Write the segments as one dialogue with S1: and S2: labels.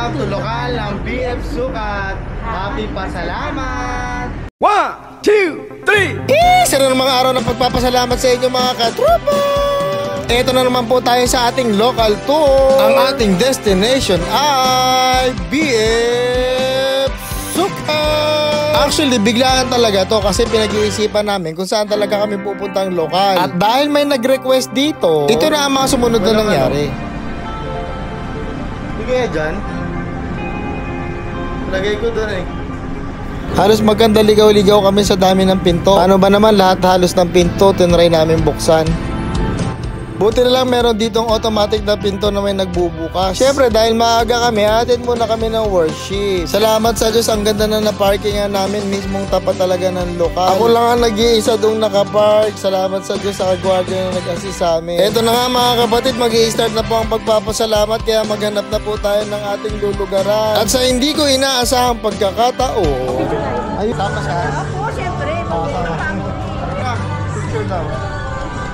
S1: Welcome to lokal ng BF Sukat. Happy pasalamat! 1, 2, 3! Isa na namang araw ng pagpapasalamat sa inyo mga katropa! Ito na naman po tayo sa ating local tour. Ang ating destination ay BF Sukat. Actually, biglaan talaga to kasi pinag-iisipan namin kung saan talaga kami pupuntang lokal. At dahil may nag-request dito, ito na ang mga sumunod na nangyari. Bigay dyan. Lagay ko doon eh. Halos maganda ligaw-ligaw kami sa dami ng pinto. Ano ba naman lahat halos ng pinto tinry namin buksan. Buti na lang meron ditong automatic na pinto na may nagbubukas. Siyempre dahil maaga kami, atin muna kami ng worship. Salamat sa Diyos, ang ganda na na-parkingan namin. Mismong tapat talaga ng lokal. Ako lang ang nag-iisa doong nakapark. Salamat sa Diyos sa kagwardya na nag-assist sa amin. Eto na nga mga kapatid, mag-i-start na po ang pagpapasalamat. Kaya maghanap na po tayo ng ating lulugaran. At sa hindi ko inaasahang pagkakataon. Ay, tama siya?
S2: Opo, siyempre.
S1: Picture daw.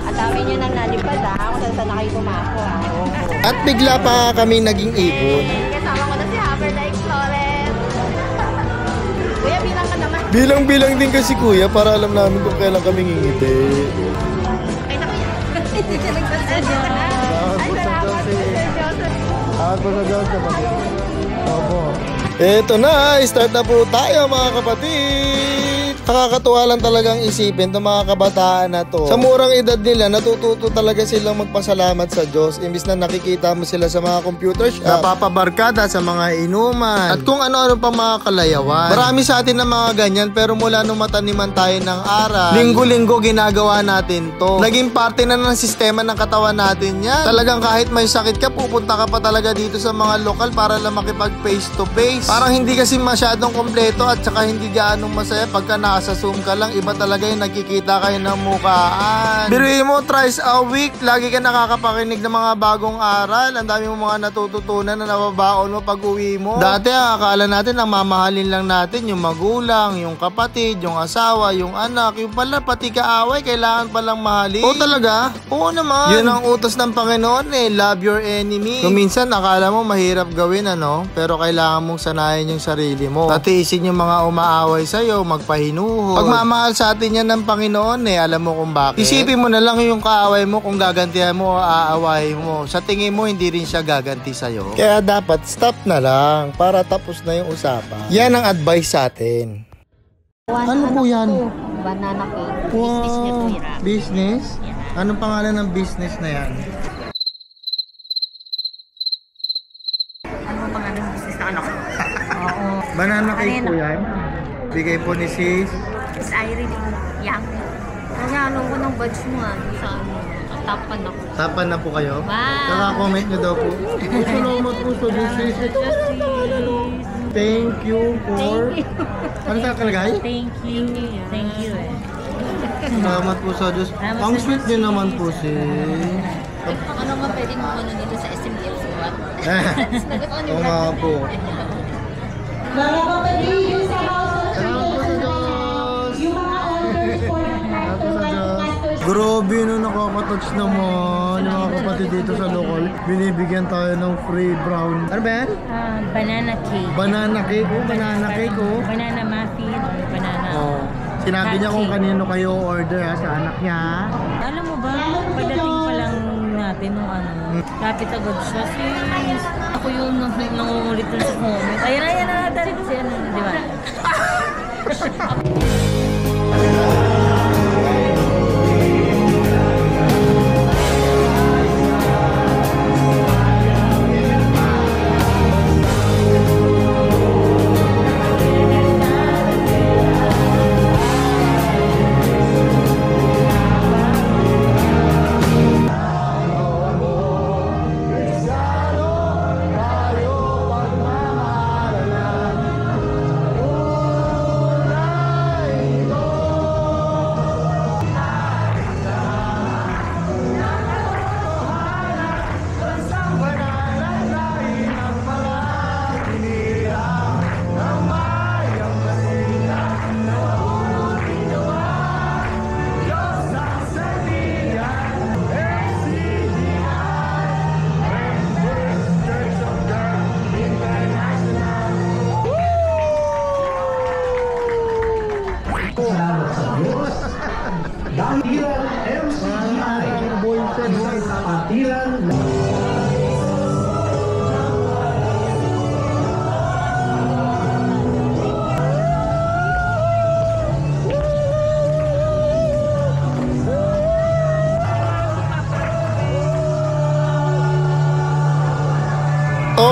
S2: Ang dami nyo nang nalipad kung saan na kayo gumako
S1: At bigla pa kami naging ibon.
S2: Kasama ko na si Hammer the Explorer. Kuya, bilang ka naman.
S1: Bilang-bilang din kasi kuya para alam namin kung kailan kami ngingiti.
S2: Ay na kuya. Hindi siya nagsasadya. Ay, salamat po Sir Joseph.
S1: Salamat po sa Diyos kapatid. Opo. Eto na, start na po tayo mga kapatid. Nakakatuwa lang talagang isipin itong mga kabataan na to. Sa murang edad nila, natututo talaga silang magpasalamat sa Diyos. Imbis na nakikita mo sila sa mga computer shop, napapabarkada sa mga inuman, at kung ano-ano pang mga kalayawan. Marami sa atin na mga ganyan, pero mula nung mataniman tayo ng aral, linggo-linggo ginagawa natin to. Naging parte na ng sistema ng katawan natin yan. Talagang kahit may sakit ka, pupunta ka pa talaga dito sa mga lokal para lang makipag face to face. Parang hindi kasi masyadong kompleto at saka hindi gaanong masaya pagka nasa Zoom ka lang, iba talaga yung nakikita kayo ng mukhaan. Biruin mo, thrice a week, lagi ka nakakapakinig ng mga bagong aral. Ang dami mo mga natututunan na nababaon mo pag uwi mo. Dati akala natin ang mamahalin lang natin yung magulang, yung kapatid, yung asawa, yung anak. Yung pala pati kaaway, kailangan palang mahalin. Oo talaga? Oo naman. Yun ang utos ng Panginoon eh, love your enemy. Kung minsan akala mo mahirap gawin ano, pero kailangan mong sanayin yung sarili mo. Tatiisin yung mga umaaway sa'yo, magpahinuhod. Pagmamahal sa atin yan ng Panginoon eh, alam mo kung bakit? Isipin mo na lang yung kaaway mo kung gagantihan mo o aaway mo. Sa tingin mo, hindi rin siya gaganti sa'yo. Kaya dapat stop na lang para tapos na yung usapan. Yan ang advice sa atin. Ano po yan?
S2: Banana cake.
S1: Wow.
S2: Business niya po yan.
S1: Business? Anong pangalan ng business na yan?
S2: Ano ba pangalan ng business na anak? Oo.
S1: Banana cake po yan? Bigay po ni sis.
S2: Miss Irene Yang. Kaya alam ko ng badge mo sa ano. Tapan ako.
S1: Tapan na po kayo?
S2: Wow.
S1: Kaka-comment nyo daw po. Salamat po sa sis. Thank you for... Ano tayo kalagay?
S2: Thank you. Thank you.
S1: Salamat po sa Diyos. Ang sweet nyo naman po sis.
S2: Ano nga pwede mo ano dito sa SMDL Sukat?
S1: Oo nga po.
S3: Mga kapatid, sa house of
S1: Salamat po sa Diyos.
S3: yung mga orders for
S1: Salamat po sa Diyos. Grabe no, nakakatouch naman yung mga kapatid dito sa local. Binibigyan tayo ng free brown. Ano ba yan?
S2: Banana cake.
S1: Banana cake. Oh, banana cake oh.
S2: Banana muffin or banana.
S1: Oh. Sinabi niya kung kanino kayo order ha, sa anak niya.
S4: Alam mo ba, pagdating pa lang natin nung ano, lapit agad siya. Sis, ako yung nangungulit dun sa comment. Ayan na, dali kasi ano, di ba?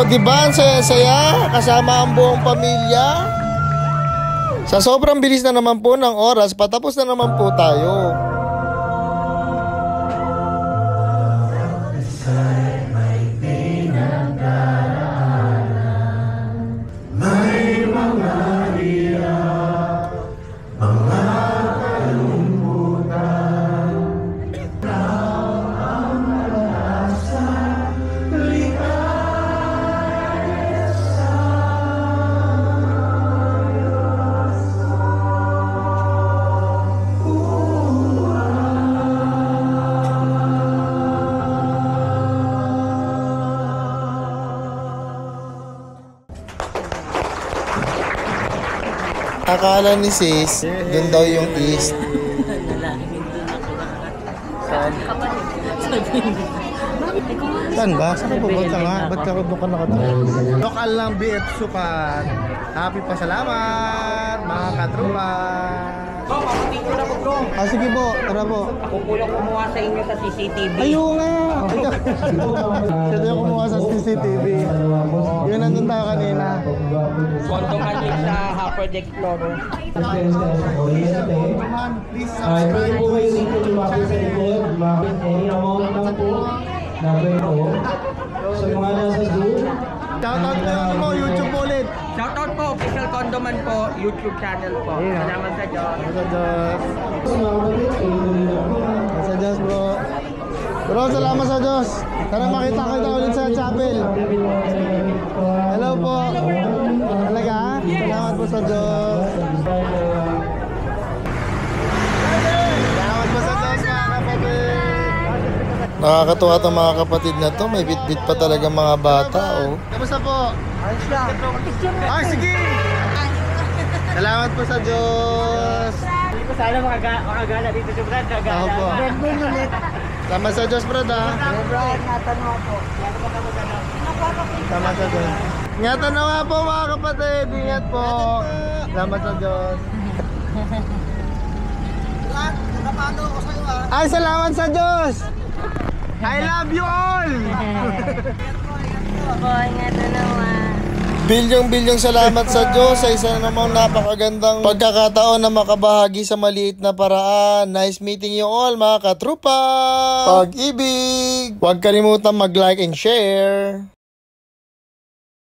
S1: O, di ba? Ang saya-saya. Kasama ang buong pamilya. Sa sobrang bilis na naman po ng oras, patapos na naman po tayo. Akala ni sis, dun daw yung east. Saan ba? Saan ka pupunta nga? Ba't ka doon ka nakatayo? Lokal lang BF Sukat. Happy pasalamat, mga katrupa.
S5: Bro, papating ko na po, bro.
S1: Sige po, tara po.
S5: Ako po lang kumuha sa inyo sa CCTV.
S1: Ayun nga! Siya yung kumuha sa CCTV. Yun nandun tayo kanina.
S5: Kontong kanyo sa Harvard Explorer.
S1: Please subscribe to my Shoutout kayo mo, YouTube ulit.
S5: Shoutout po, Official Condoman po, YouTube channel po. Salamat sa Diyos.
S1: Sa Diyos. Sa Diyos bro. Bro, salamat sa Diyos. Tara makita kita ulit sa chapel. Hello po. Talaga ha? Salamat po sa Diyos. Salamat po sa Diyos mga kapatid. Nakakatuwa itong mga kapatid na to. May bit-bit pa talaga mga bata. Oh. Kamusta po?
S5: Ayos lang.
S1: Ah, sige! Salamat po sa Diyos.
S5: Hindi ko sana makagala dito sa Brad.
S1: Ako po. Salamat sa Diyos, Brad ha.
S5: Ingatan mo po.
S1: Salamat sa Diyos. Ingatan na nga po mga kapatid. Ingat po. Salamat sa Diyos.
S5: Brad, nakapano ako sa'yo ha.
S1: Ay, salamat sa Diyos! I love you all! Bilyong-bilyong salamat sa Diyos sa isa na namang napakagandang pagkakataon na makabahagi sa maliit na paraan. Nice meeting you all mga katrupa! Pag-ibig! Huwag kalimutan mag-like and share!